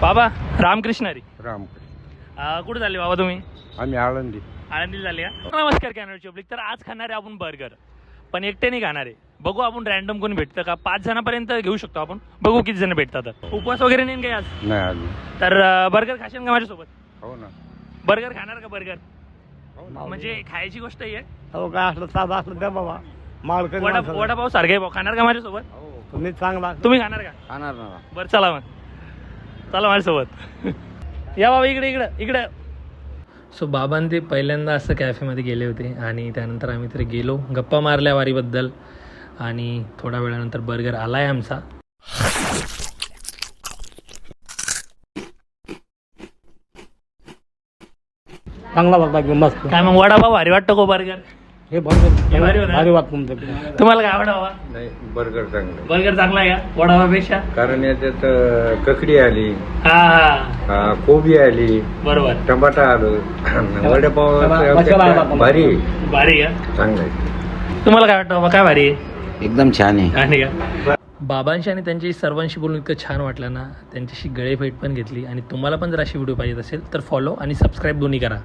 बाबा रामकृष्ण हरी. रामकृष्ण. कुठे झाले बाबा तुम्ही? आम्ही आळंदी. आनंदी झाले का? नमस्कार कॅनल पब्लिक. तर आज खाणार आहे आपण बर्गर, पण एकटे नाही खाणार आहे. बघू आपण रॅन्डम कोणी भेटतं का. 5 जणांपर्यंत घेऊ शकतो आपण. बघू किती जण भेटतात. उपवास वगैरे नाही काही आज. नाही आली. तर बर्गर खाशील का माझ्यासोबत? हो ना. बर्गर खाणार का? बर्गर हो म्हणजे खायची गोष्ट आहे. हो काय असलं साधं असलं द्या बाबा. मालकरी वडापाव सारखं आहे भाऊ. खाणार का माझ्यासोबत? तुम्ही चांगला तुम्ही खाणार का? खाणार ना. बरं चला मग, चला माझ्यासोबत. या बाबा इकडे इकडे इकडे. सो बाबांनी ते पहिल्यांदा असं कॅफेमध्ये गेले होते आणि त्यानंतर आम्ही तरी गेलो, गप्पा मारल्या वारीबद्दल आणि थोड्या वेळानंतर बर्गर आला आहे आमचा. चांगला वाटला एकदम मस्त. काय मग वडापाव भारी वाटतो को बर्गर? हे बरोबर भारी होतं. भारी वाटतं तुमचं. तुम्हाला काय आवडावा? नाही बर्गर चांगलं. बर्गर चांगला आहे का वडापावपेक्षा? कारण याच्यात ककडी आली, हा हा कोबी आली, बरोबर. टमाटा आलं, वडापाव मसाला आला. भारी भारी आहे चांगलं आहे. का? तुम्हाला काय वाटतं बाबा? काय भारी आहे? एकदम छान आहे. आणि का बाबांशी आणि त्यांची सर्वांशी बोलून इतकं छान वाटलं ना. त्यांच्याशी गळेभेट पण घेतली. आणि तुम्हाला पण जर अशी व्हिडिओ पाहिजे असेल तर फॉलो आणि सबस्क्राईब दोन्ही करा.